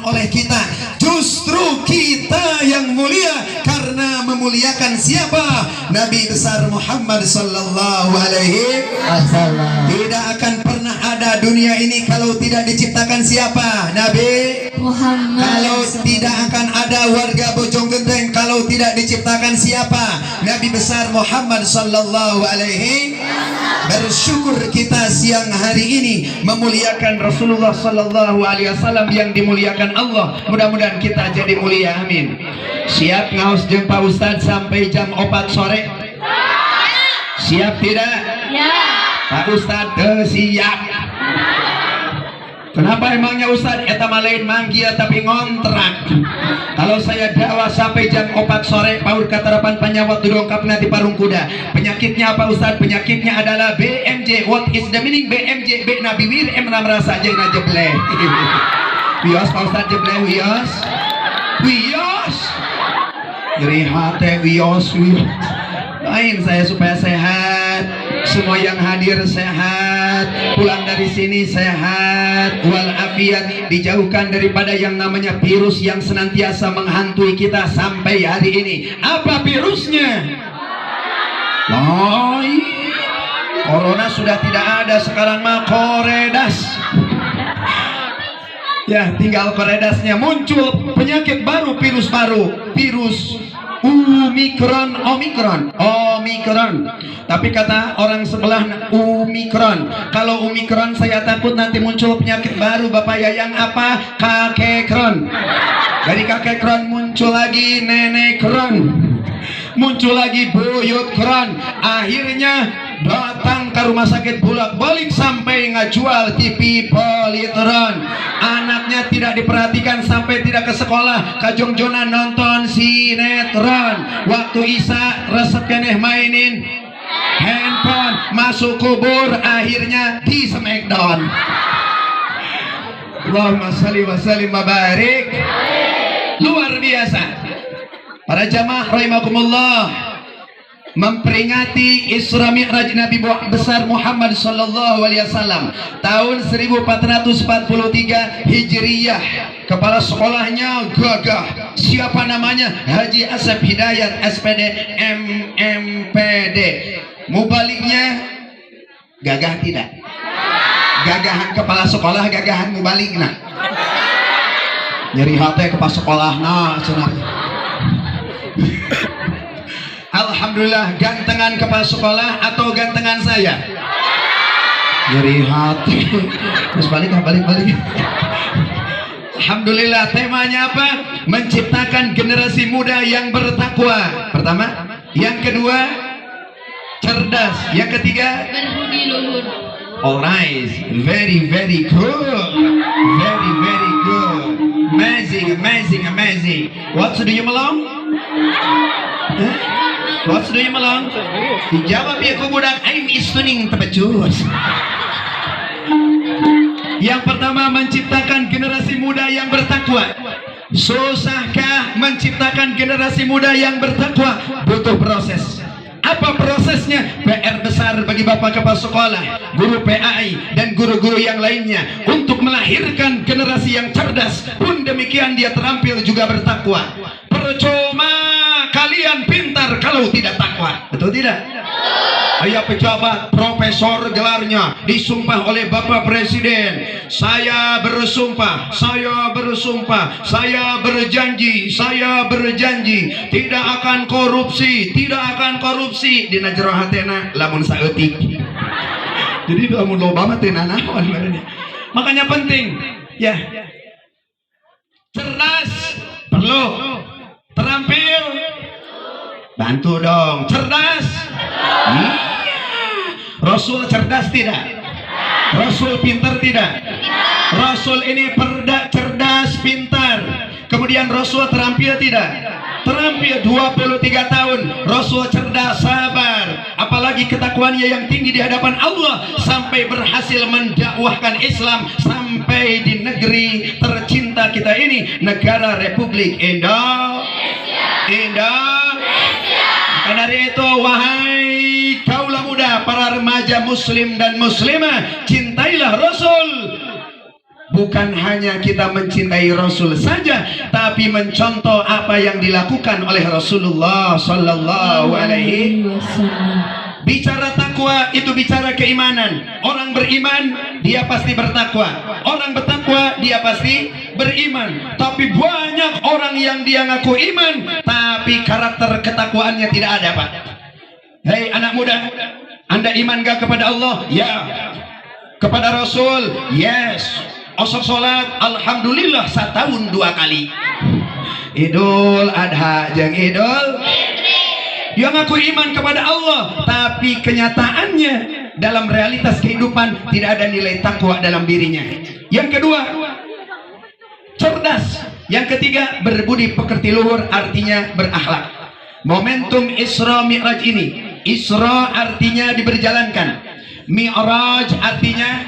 oleh kita. Justru kita yang mulia karena memuliakan siapa? Nabi besar Muhammad sallallahu alaihi wasallam. Tidak akan pernah ada dunia ini kalau tidak diciptakan siapa? Nabi Muhammad. Kalau tidak akan ada warga Bojonggede kalau tidak diciptakan siapa? Nabi besar Muhammad sallallahu alaihi. Bersyukur kita siang hari ini memuliakan Rasulullah sallallahu alaihi wasallam yang dimuliakan Allah. Mudah-mudahan kita jadi mulia, amin. Siap ngaos jeung Pak Ustad sampai jam 4 sore? Siap tidak? Ya. Pak Ustad siap. Kenapa emangnya Ustaz? Eta mah lain manggia tapi ngontrak. Kalau saya dakwah sampai jam 4 sore, paur katarapan panyawat dudongkapna di parung kuda. Penyakitnya apa Ustaz? Penyakitnya adalah BMJ. What is the meaning BMJ? B Nabi Wir emna merasa jeung jebleh. Wios Pak Ustaz jebleh wios. Wios. Jadi hati wios. Doain saya supaya sehat. Semua yang hadir sehat, pulang dari sini sehat, walafiat, dijauhkan daripada yang namanya virus yang senantiasa menghantui kita sampai hari ini. Apa virusnya? Corona sudah tidak ada, sekarang mah koredas. Ya, tinggal koredasnya. Muncul penyakit baru, virus baru, virus Omikron. Tapi kata orang sebelah Omikron. Kalau Omikron saya takut nanti muncul penyakit baru Bapak Yayang, apa? Kakekron. Dari kakekron muncul lagi nenekron, muncul lagi buyutkron. Akhirnya datang ke rumah sakit bolak-balik sampai ngajual TV politron. Anaknya tidak diperhatikan sampai tidak ke sekolah, kajong-jona nonton sinetron. Waktu Isa resep keneh mainin handphone, masuk kubur, akhirnya di smackdown. Allahumma salli wa sallim wa barik. Luar biasa. Para jamaah rahimakumullah, memperingati Isra Mi'raj Nabi besar Muhammad sallallahu alaihi wasallam tahun 1443 Hijriyah. Kepala sekolahnya gagah. Siapa namanya? Haji Asep Hidayat SPD MMPD. Mubaliknya gagah tidak? Gagahan kepala sekolah, gagahan mubalikna. Nyeri hati kepala sekolah nah cenah. Alhamdulillah, gantengan kepala sekolah atau gantengan saya? Nyeri hati. Terus balik. Alhamdulillah, temanya apa? Menciptakan generasi muda yang bertakwa. Pertama, yang kedua cerdas, yang ketiga Berbudi luhur. alright, very good, very good, amazing. What do you belong? What do you belong? Dijawab ya ku budak, I'm listening tebecus. Yang pertama, menciptakan generasi muda yang bertakwa. Susahkah menciptakan generasi muda yang bertakwa? Butuh proses. Apa prosesnya? PR besar bagi Bapak Kepala Sekolah, guru PAI, dan guru-guru yang lainnya untuk melahirkan generasi yang cerdas. Pun demikian dia terampil juga bertakwa. Percuma kalian pintar kalau tidak takwa. Betul tidak? Ayah pejabat, profesor gelarnya, disumpah oleh Bapak Presiden. Saya bersumpah, saya berjanji tidak akan korupsi di najero hatena lamun saeutik. Jadi lamun loba mah teu nanaon badannya. Makanya penting ya. Cerdas perlu, terampil bantu dong. Cerdas. Rasul cerdas tidak? Rasul pintar tidak? Rasul ini cerdas, pintar. Kemudian Rasul terampil tidak? Terampil 23 tahun. Rasul cerdas, sabar. Apalagi ketakwaannya yang tinggi di hadapan Allah, sampai berhasil mendakwahkan Islam sampai di negeri tercinta kita ini, negara Republik Indonesia. Karena dari itu, wahai kaulah muda, para remaja muslim dan muslimah, cintailah Rasul. bukan hanya kita mencintai Rasul saja, tapi mencontoh apa yang dilakukan oleh Rasulullah Sallallahu Alaihi Wasallam. Bicara takwa itu bicara keimanan. Orang beriman dia pasti bertakwa. Orang bertakwa dia pasti beriman. Tapi banyak orang yang dia ngaku iman, tapi karakter ketakwaannya tidak ada, Pak. Hei anak muda, Anda iman gak kepada Allah? Ya. Kepada Rasul? Yes. Osok sholat? Alhamdulillah setahun 2 kali. Idul Adha jeung Idul dia ngaku iman kepada Allah, tapi kenyataannya dalam realitas kehidupan tidak ada nilai takwa dalam dirinya. Yang kedua, cerdas. Yang ketiga, berbudi pekerti luhur, artinya berakhlak. Momentum Isra Mi'raj ini, Isra artinya diberjalankan, Mi'raj artinya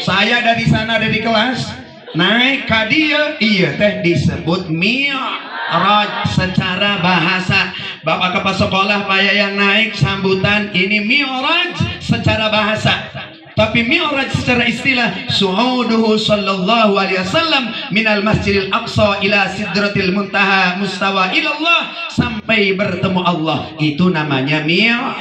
saya dari sana dari kelas naik ke dia, iya teh disebut Mi'raj secara bahasa. Bapak kepala sekolah paya yang naik sambutan ini Mi'raj secara bahasa. Tapi Mi'raj secara istilah, su'uduhu sallallahu alaihi wasallam minal masjidil aqsa ila sidratil muntaha mustawa ilallah, sampai bertemu Allah. Itu namanya Mi'raj.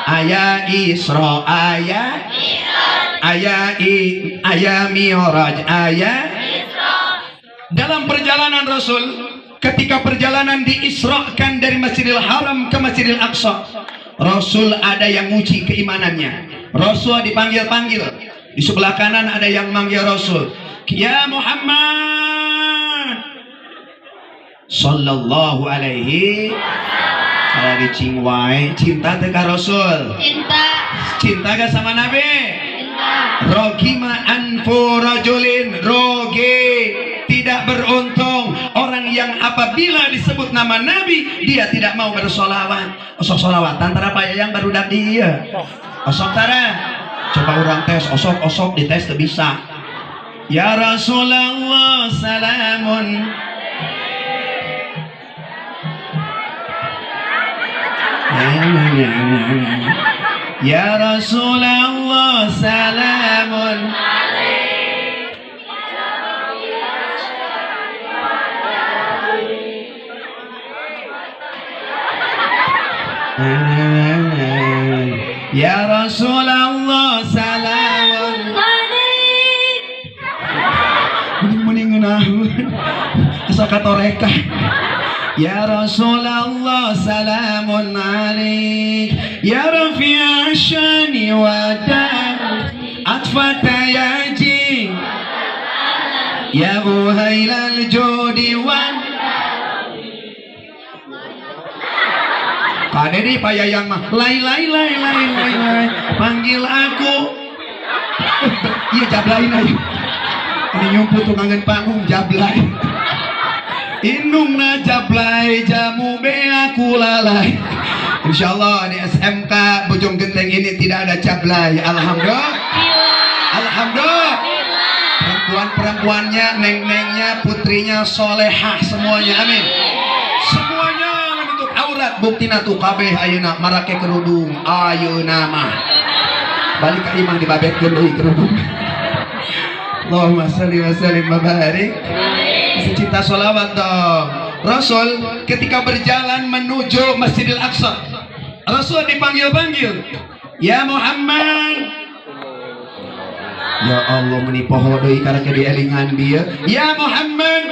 Aya Isra, aya Mi'raj, aya Isra. Dalam perjalanan Rasul, ketika perjalanan diisrakan dari Masjidil Haram ke Masjidil Aqsa, Rasul ada yang nguji keimanannya. Rasul dipanggil-panggil. Di sebelah kanan ada yang manggil Rasul, ya Muhammad sallallahu alaihi wasallam. Dicing wae, cinta teh ka Rasul. Cinta gak sama Nabi? Cinta. Rogima anfu rajulin, roge tidak beruntung orang yang apabila disebut nama Nabi dia tidak mau bersolawat. Osok solawat antara apa yang baru dia. Osok tara, coba orang tes, osok dites tuh bisa. Ya Rasulullah salamun. Ya Rasulullah salamun. Ya Rasulullah salamun alaik. Mending ngeunahun asa katoreka. Ya Rasulullah salamun alaik. Ya Rafi'a syani wa dar atfata yaji. Ya Buhailal judi wa kaderi payayang mah lai panggil aku. Iya jablain aja. Ini nyumput tuh kangen panggung jablay. Indungna jablay jamu be aku lalai. Insyaallah di SMK Bojong Genteng ini tidak ada jablay. Alhamdulillah. Perempuannya, neng-nengnya, putrinya solehah semuanya. Amin. Semuanya aurat buktina tuh kabeh ayeuna marake kerudung ayeuna mah balik ka imah dibabetkeun deui kerudung. Allahumma shalli wa sallim wa barik. Cinta sholawat dong. Rasul ketika berjalan menuju Masjidil Aqsa, Rasul dipanggil-panggil, ya Muhammad. Ya Allah meni poho deui karena dielingan dia. Ya Muhammad.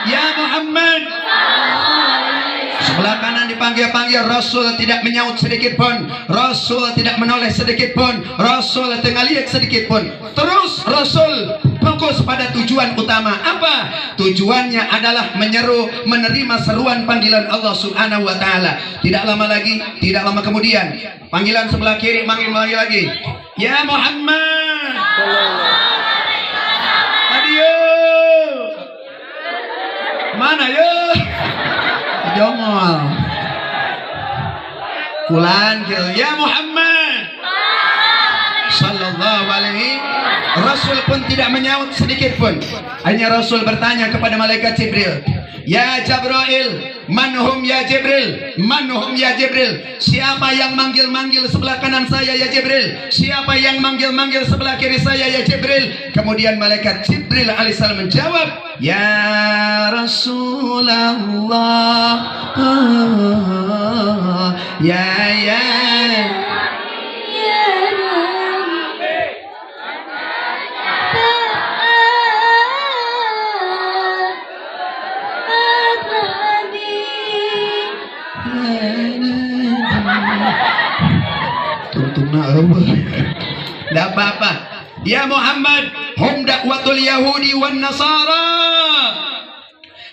Ya Muhammad. Sebelah kanan dipanggil-panggil, Rasul tidak menyaut sedikit pun, Rasul tidak menoleh sedikit pun, Rasul tengah lihat sedikit pun. Terus Rasul fokus pada tujuan utama. Apa? Tujuannya adalah menyeru, menerima seruan panggilan Allah Subhanahu wa taala. Tidak lama kemudian, panggilan sebelah kiri manggil lagi. Ya Muhammad. Adio. Mana ya? Jongol kulan ya Muhammad sallallahu alaihi. Rasul pun tidak menyaut sedikit pun. Hanya Rasul bertanya kepada malaikat Jibril, Ya Jabrail, manhum ya Jibril, manhum ya Jibril. Siapa yang manggil-manggil sebelah kanan saya ya Jibril? Siapa yang manggil-manggil sebelah kiri saya ya Jibril? Kemudian malaikat Jibril alaihissalam menjawab, ya Rasulullah, ya tidak apa-apa. Ya Muhammad, hum dakwatul Yahudi wan Nasara.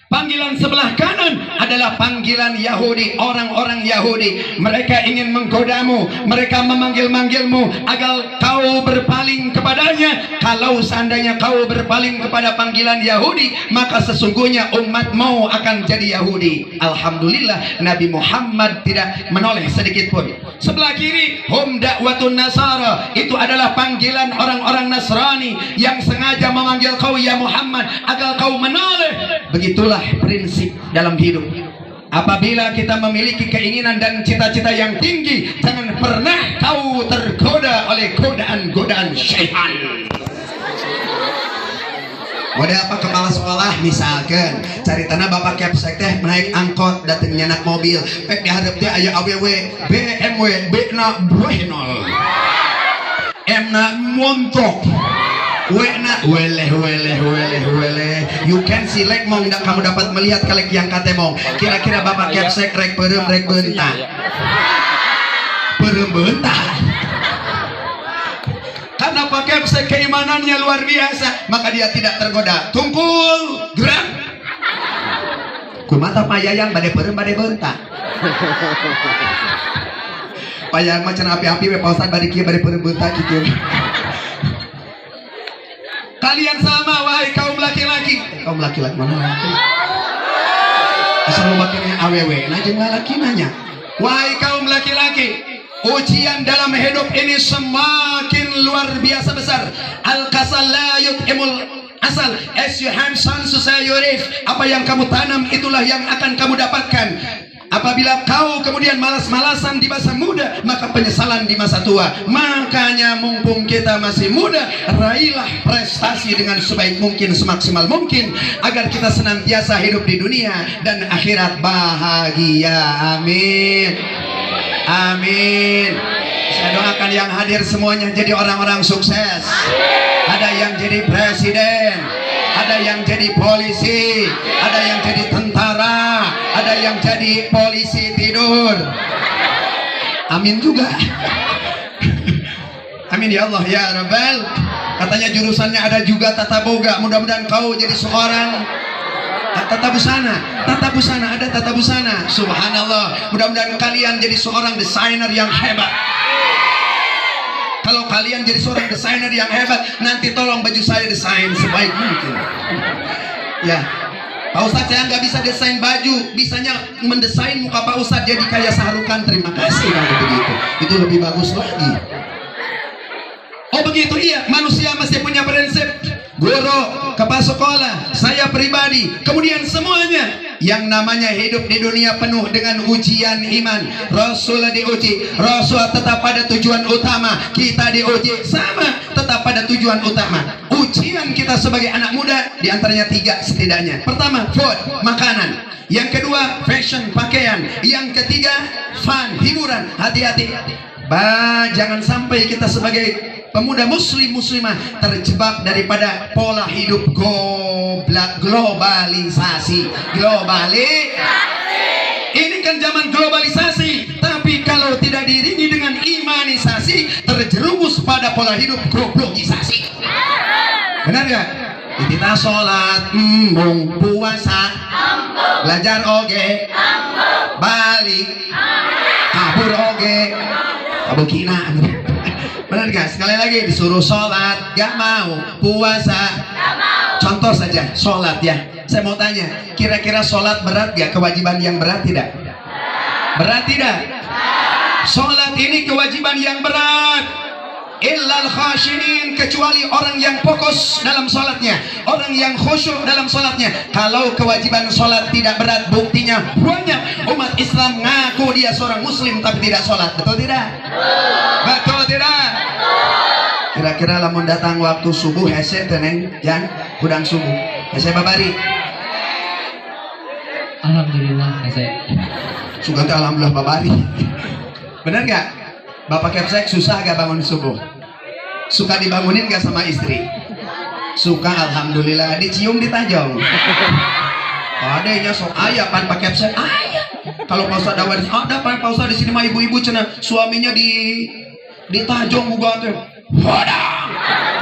Panggilan sebelah kanan adalah panggilan Yahudi, orang-orang Yahudi. Mereka ingin menggodamu, mereka memanggil-manggilmu agar kau berpaling kepadanya. Kalau seandainya kau berpaling kepada panggilan Yahudi, maka sesungguhnya umatmu akan jadi Yahudi. Alhamdulillah, Nabi Muhammad tidak menoleh sedikit pun. Sebelah kiri, hum dakwatun Nasara. Itu adalah panggilan orang-orang Nasrani yang sengaja memanggil kau ya Muhammad agar kau menoleh. Begitulah prinsip dalam hidup. Apabila kita memiliki keinginan dan cita-cita yang tinggi, jangan pernah kau tergoda oleh godaan-godaan syaitan. Wadah apa kepala sekolah misalkan cari tanah bapak kepsek teh naik angkot datang nyanak mobil pek dihadap teh aya AWW BMW B na Bruinol M na montok Wena weleh you can see like mong tidak kamu dapat melihat kalek yang kate mong kira-kira bapak kepsek rek perem rek bentah karena Pak Kepsek keimanannya luar biasa, maka dia tidak tergoda. Tungkul gerak kumata payayang bade perem bade bentah payayang macan api-api we pausan bade kieu bade perem bentah kieu. Kalian sama wahai kaum laki-laki. Kaum laki-laki mana laki? Asal makanya AWW nah jeung lalaki nanya. Wahai kaum laki-laki, ujian dalam hidup ini semakin luar biasa besar. Al-kasal la yut'imul asal. As you have sun susayurif. Apa yang kamu tanam itulah yang akan kamu dapatkan. Apabila kau kemudian malas-malasan di masa muda, maka penyesalan di masa tua. Makanya mumpung kita masih muda, raihlah prestasi dengan sebaik mungkin, semaksimal mungkin, agar kita senantiasa hidup di dunia dan akhirat bahagia. Amin. Amin. Saya doakan yang hadir semuanya jadi orang-orang sukses. Ada yang jadi presiden, ada yang jadi polisi, ada yang jadi tentara, ada yang jadi polisi tidur. Amin juga. Amin ya Allah ya Rabbal. Katanya jurusannya ada juga tata boga. Mudah-mudahan kau jadi seorang tata busana, ada tata busana. Subhanallah. Mudah-mudahan kalian jadi seorang desainer yang hebat. Kalau kalian jadi seorang desainer yang hebat, nanti tolong baju saya desain sebaik mungkin. Ya, Pak Ustadz saya nggak bisa desain baju, bisanya mendesain muka Pak Ustadz jadi kayak Saharukan. Terima kasih kalau begitu. Itu lebih bagus lagi. Oh begitu, iya. Manusia mesti punya prinsip. Guru, kepala sekolah, saya pribadi, kemudian semuanya. Yang namanya hidup di dunia penuh dengan ujian iman. Rasul diuji, Rasul tetap pada tujuan utama. Kita diuji sama, tetap pada tujuan utama. Ujian kita sebagai anak muda diantaranya 3 setidaknya. Pertama, food, makanan. Yang kedua, fashion, pakaian. Yang ketiga, fun, hiburan. Hati-hati. Jangan sampai kita sebagai pemuda muslim muslimah terjebak daripada pola hidup globalisasi. Ini kan zaman globalisasi, tapi kalau tidak diiringi dengan imanisasi, terjerumus pada pola hidup globalisasi. Benar gak? Kita sholat, puasa, belajar oge, balik, kabur oge, kabukina. Benar gak? Sekali lagi disuruh sholat gak mau, puasa gak mau. Contoh saja sholat ya. Saya mau tanya, kira-kira sholat berat gak? Kewajiban yang berat tidak? Berat tidak? Sholat ini kewajiban yang berat. illal khashiin, kecuali orang yang fokus dalam sholatnya, orang yang khusyuk dalam sholatnya. Kalau kewajiban sholat tidak berat, buktinya banyak umat Islam ngaku dia seorang muslim tapi tidak sholat. Betul tidak? Betul tidak? Kira-kira lamun datang waktu subuh hese teneng yang kudang subuh hese babari. Alhamdulillah hese. Suka alhamdulillah babari. Bener gak? Bapak Kepsek susah gak bangun subuh? Suka dibangunin gak sama istri? Suka, alhamdulillah. Dicium ditajong. Adanya sok ayah pan Pak Kepsek. Ayah. Kalau Pak Ustaz Dawar ada pan Pak Ustaz di sini mah ibu-ibu cenah suaminya ditajong buka tuh. Wadah.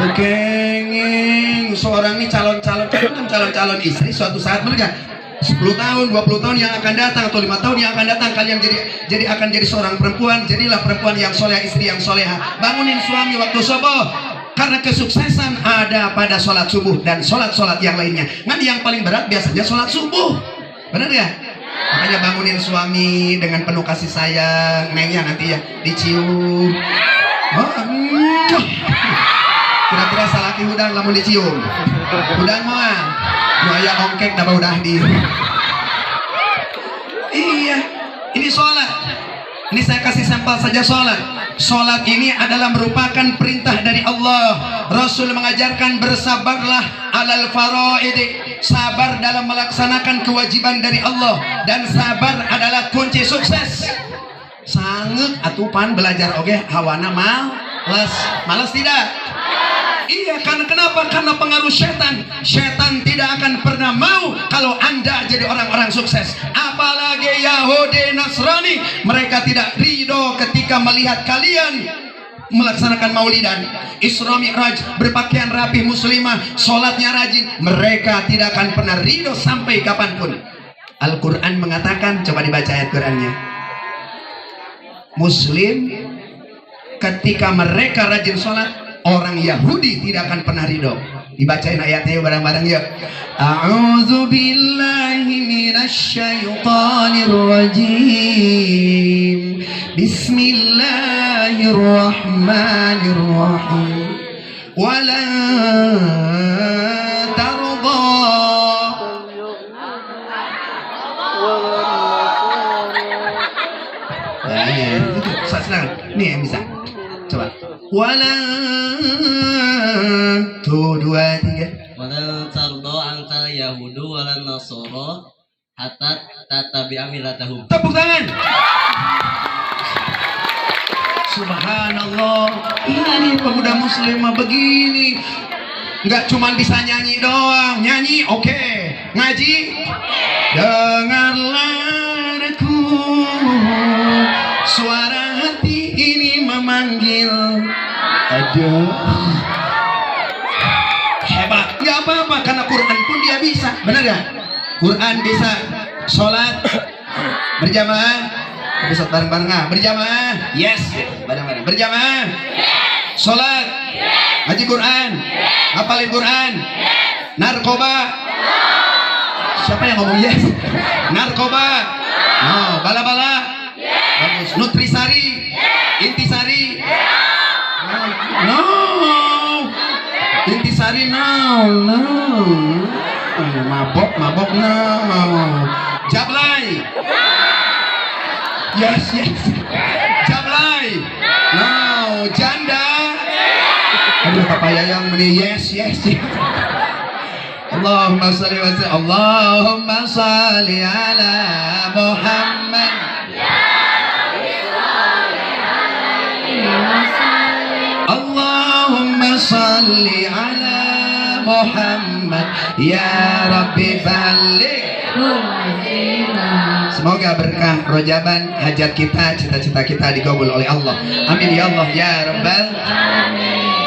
Kekenging seorang ini calon-calon istri suatu saat mereka 10 tahun, 20 tahun yang akan datang atau 5 tahun yang akan datang kalian akan jadi seorang perempuan. Jadilah perempuan yang soleh, istri yang soleha. Bangunin suami waktu subuh. Karena kesuksesan ada pada sholat subuh dan sholat-sholat yang lainnya. Kan yang paling berat biasanya sholat subuh. Benar ya? Makanya bangunin suami dengan penuh kasih sayang. Nengnya nanti ya dicium. Kira-kira salaki hudang lamun dicium. Hudang mah buaya ongkek dah udah di. Iya, ini sholat. Ini saya kasih sampel saja sholat. Sholat ini adalah merupakan perintah dari Allah. Rasul mengajarkan bersabarlah alal faraidi, sabar dalam melaksanakan kewajiban dari Allah, dan sabar adalah kunci sukses. Sangat atupan belajar oge hawana malas tidak. Iya, karena kenapa? Karena pengaruh setan. Setan tidak akan pernah mau kalau Anda jadi orang-orang sukses. Apalagi Yahudi Nasrani, mereka tidak ridho ketika melihat kalian melaksanakan maulidan, Isra Mi'raj, berpakaian rapih muslimah, sholatnya rajin. Mereka tidak akan pernah ridho sampai kapanpun. Al-Quran mengatakan, coba dibaca ayat Qurannya. Muslim ketika mereka rajin sholat, orang Yahudi tidak akan pernah ridho. Dibacain ayatnya bareng-bareng yuk. A'udzu billahi minasyaitonir rajim. Bismillahirrahmanirrahim. Wala tarda. Nih yang bisa. Coba. Wala tuh 2 3. Wala tardo angkal Yahudu wala Nasoro hatta tatabi'a millatahum. Tepuk tangan. Subhanallah. Ini pemuda muslimah begini. Enggak cuma bisa nyanyi doang. Nyanyi oke. Ngaji. Dengarlah aku. Suara hati ini memanggil. Ada. Hebat. Gak apa-apa karena Quran pun dia bisa. Benar gak? Quran bisa. Sholat berjamaah. Besok bareng-bareng ah. Berjamaah. Yes. Bareng-bareng. Berjamaah. Sholat. Ngaji Quran. Hafalin Quran. Narkoba. Siapa yang ngomong yes? Narkoba. No. Bala-bala. Bagus. Nutrisari. Intisari. No. Intisari no. Mabok no. Jablay. Yes. Jablay. No. Janda. Aduh papaya yang meni yes. Allahumma salli wa sallim. Allahumma salli ala Muhammad. Allahumma salli ala Muhammad. Ya Rabbi balik. Semoga berkah rojaban hajat kita, cita-cita kita dikabul oleh Allah. Amin ya Allah ya Rabbal alamin.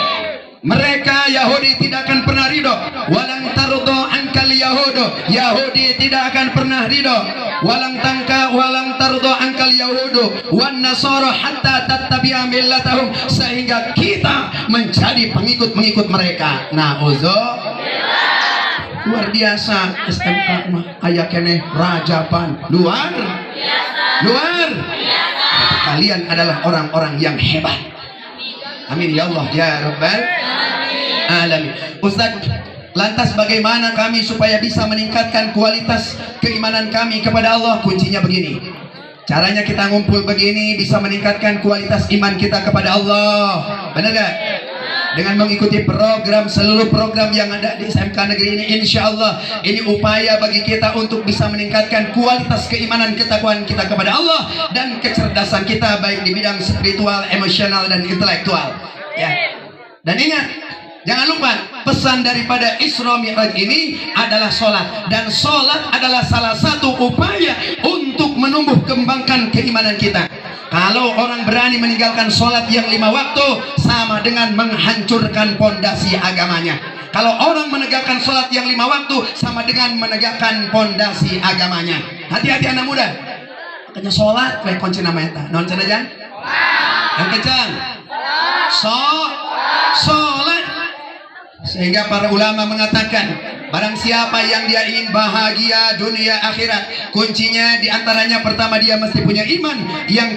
Mereka Yahudi tidak akan pernah ridho. Walang tardo ankal Yahudu. Yahudi tidak akan pernah ridho. Walang tardo ankal Yahudu wan Nasara hatta tattabi'a millatahum, sehingga kita menjadi pengikut mereka. Luar biasa. SMK mah aya keneh rajaban. Luar. Kalian adalah orang-orang yang hebat. Amin ya Allah ya Rabbal alamin. Ustaz, lantas bagaimana kami supaya bisa meningkatkan kualitas keimanan kami kepada Allah? Kuncinya begini. Caranya kita ngumpul begini bisa meningkatkan kualitas iman kita kepada Allah. Benar gak? Dengan mengikuti seluruh program yang ada di SMK negeri ini, insya Allah ini upaya bagi kita untuk bisa meningkatkan kualitas keimanan ketakwaan kita kepada Allah dan kecerdasan kita baik di bidang spiritual, emosional dan intelektual. Ya. Dan ingat, jangan lupa pesan daripada Isra Mi'raj ini adalah sholat, dan sholat adalah salah satu upaya untuk menumbuh kembangkan keimanan kita. Kalau orang berani meninggalkan sholat yang 5 waktu, sama dengan menghancurkan pondasi agamanya. Kalau orang menegakkan sholat yang 5 waktu, sama dengan menegakkan pondasi agamanya. Hati-hati anak muda. Makanya sholat, kayak kunci nama eta. Non cina aja. Yang kencang. Sholat. Sehingga para ulama mengatakan, barang siapa yang dia ingin bahagia dunia akhirat, kuncinya diantaranya pertama dia mesti punya iman, yang